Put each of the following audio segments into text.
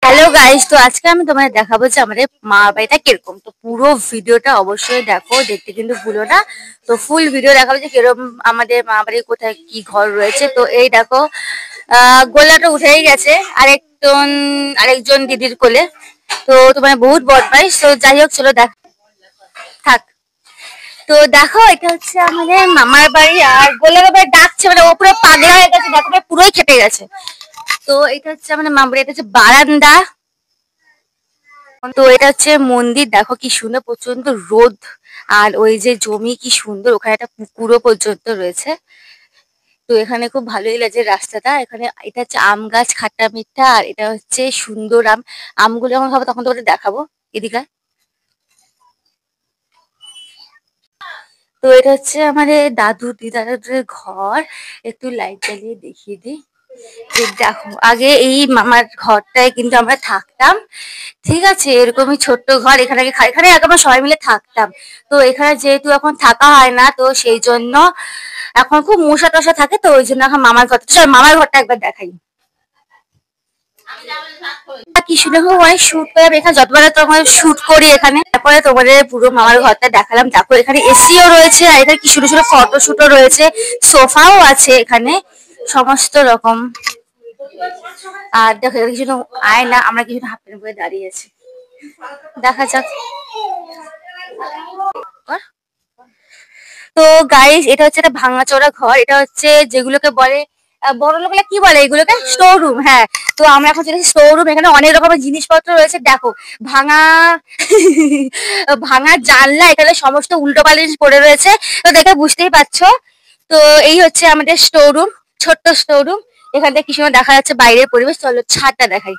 Hello guys, তো আজকে আমি তোমাদের দেখাবো যে আমাদের মা বাড়িটা কিরকম। তো পুরো ভিডিওটা অবশ্যই দেখো, দেখতে কিন্তু ভুলো না। তো ফুল ভিডিও দেখাবো যে কিরকম আমাদের মা বাড়ির কোথায় কি ঘর রয়েছে। তো এই দেখো, গোলাটা উঠেই গেছে আরেকজন দিদির কোলে। তো তোমার বহুত বদমাইশ। তো যাই হোক, চলো দেখ থাক। তো দেখো, এটা হচ্ছে আমাদের মামার বাড়ি। আর গোলার আবার ডাকছে, মানে ও পুরো পাগলা হয়ে গেছে, দেখো পুরোই খেপে গেছে। তো এটা হচ্ছে আমাদের মামার বাড়ি, এটা হচ্ছে বারান্দা। তো এটা হচ্ছে মন্দির, দেখো কি সুন্দর, প্রচন্ড রোদ। আর ওই যে জমি কি সুন্দর, ওখানে একটা পুকুরও পর্যন্ত রয়েছে। তো এখানে খুব ভালোই লাগছে রাস্তাটা। এখানে এটা হচ্ছে আম গাছ, খাট্টা মিঠা। আর এটা হচ্ছে সুন্দর আম। আমগুলো যখন খাবো তখন তোমাদের দেখাবো। এদিকে আয়। তো এটা হচ্ছে আমাদের দাদু দিদাদের ঘর। একটু লাইট জ্বালিয়ে দেখিয়ে দিই। এই দেখো, আগে এই মামার ঘরটায় কিন্তু আমরা থাকতাম। ঠিক আছে, এরকমই ছোট্ট ঘর। এখানে আগে আমরা সবাই মিলে থাকতাম। তো এখানে যেহেতু এখন থাকা হয় না, তো সেই জন্য এখন খুব মশা টশা থাকে। তো ওই জন্য এখন মামার ঘরটা একবার দেখাই। কি সুন্দর অনেক শুট করে আমি এখানে যতবার তখন শুট করি এখানে। তারপরে তোমাদের পুরো মামার ঘরটা দেখালাম। তারপর এখানে এসিও রয়েছে, আর এখানে কি সুন্দর সুন্দর ফটো শুটও রয়েছে। সোফাও আছে এখানে, সমস্ত রকম। আর দেখো, এখানে কিছু আয়না, আমরা কিছু হাফ প্যান্ট পরে দাঁড়িয়ে আছি। দেখা যাক। তো গাইস, এটা হচ্ছে একটা ভাঙাচোরা ঘর। এটা হচ্ছে যেগুলোকে বলে বড় লোকেরা কি বলে এগুলোকে, স্টোর রুম। হ্যাঁ, তো আমরা এখন চলে স্টোর রুম। এখানে অনেক রকমের জিনিসপত্র রয়েছে। দেখো, ভাঙা ভাঙা জানলা, এখানে সমস্ত উল্টো পাল্টা জিনিস পড়ে রয়েছে। তো দেখে বুঝতেই পারছো। তো এই হচ্ছে আমাদের স্টোর রুম, ছোট্ট স্টোর রুম। এখান থেকে কি সময় দেখা যাচ্ছে বাইরের পরিবেশ। চলো ছাদটা দেখাই,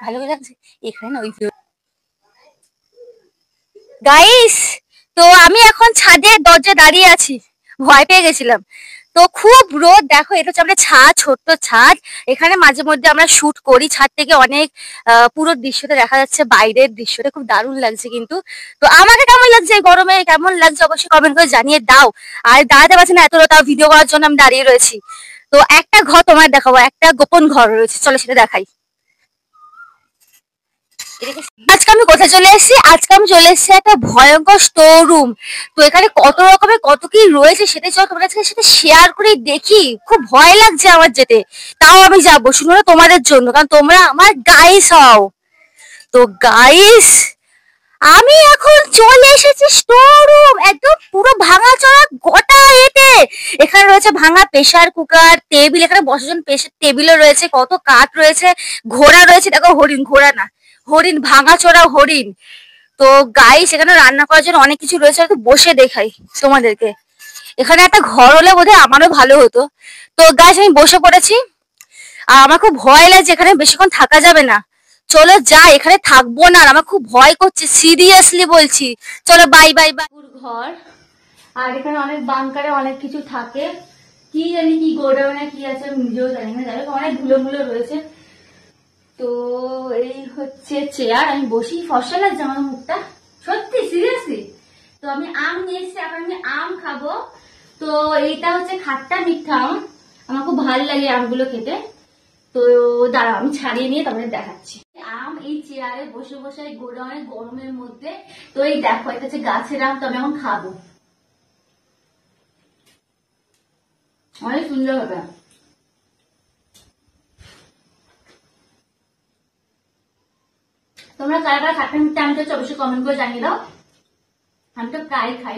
ভালো করে লাগছে এখানে না ওই গাইস। তো আমি এখন ছাদের দরজায় দাঁড়িয়ে আছি, ভয় পেয়ে গেছিলাম। তো খুব রোদ, দেখো এটা হচ্ছে আমাদের ছাদ, ছোট্ট ছাদ। এখানে মাঝে মধ্যে আমরা শুট করি। ছাদ থেকে অনেক পুরো দৃশ্যটা দেখা যাচ্ছে, বাইরের দৃশ্যটা খুব দারুণ লাগছে কিন্তু। তো আমাকে কেমন লাগছে এই গরমে, কেমন লাগছে অবশ্যই কমেন্ট করে জানিয়ে দাও। আর দাঁড়াতে পারছি না, এত তাও ভিডিও করার জন্য আমি দাঁড়িয়ে রয়েছি। তো একটা ঘর তোমার দেখাবো, একটা গোপন ঘর রয়েছে, চলো সেটা দেখাই। আজকে আমি কোথায় চলে এসেছি, আজকে আমি চলে এসেছি একটা ভয়ঙ্কর স্টোর রুম। তো এখানে কত রকমের কত কি রয়েছে সেটাই চলো তোমাদের সাথে শেয়ার করে দেখি। খুব ভয় লাগছে আমার যেতে, তাও আমি যাবো শুনো না তোমাদের জন্য, কারণ তোমরা আমার গাইস হও। তো গাইস, আমি এখন চলে এসেছি স্টোর রুম, একদম পুরো ভাঙাচোরা গোটা এতে। এখানে রয়েছে ভাঙা প্রেসার কুকার, টেবিল, এখানে বসার জন্য টেবিলও রয়েছে, কত কাঠ রয়েছে, ঘোড়া রয়েছে। দেখো হরিণ, ঘোড়া না হরিণ, ভাঙাচোরা হরিণ। তো গাইস, এখানে রান্না করার জন্য অনেক কিছু রয়েছে, তো বসে দেখাই তোমাদেরকে। এখানে একটা ঘর হলে বোধহয় আমারও ভালো হতো। তো গাইস, আমি বসে পড়েছি। আর আমার খুব ভয় লাগছে, এখানে বেশিক্ষণ থাকা যাবে না। চলো যাই, এখানে থাকবো না। আর আমার খুব ভয় করছে, সিরিয়াসলি বলছি। চলো বাই বাই বাই। ঘর। আর এখানে অনেক বাংকারে অনেক কিছু থাকে, কি জানি কি গোডাউনে কি আছে আমি নিজেও জানি না। যাই হোক, অনেক ধুলো মুলো রয়েছে। তো এই হচ্ছে চেয়ার, আমি বসি। ফসল লাগছে আমার মুখটা, সত্যি সিরিয়াসলি। তো আমি আম নিয়ে এসেছি, এখন আমি আম খাবো। তো এইটা হচ্ছে খাট্টা মিঠা আম, আমার খুব ভালো লাগে আমগুলো খেতে। তো দাঁড়াও, আমি ছাড়িয়ে নিয়ে তোমাদের দেখাচ্ছি। আম এই চেয়ারে বসে বসে গোডাউনে গরমের মধ্যে। তো এই দেখো, এটা হচ্ছে গাছের আম, তো আমি এখন খাবো। অনেক সুন্দর হবে। তোমরা কারা কারা খাট্টা মিঠা আম খেয়েছো অবশ্যই কমেন্ট করে জানিয়ে দাও। আমি তো প্রায় খাই।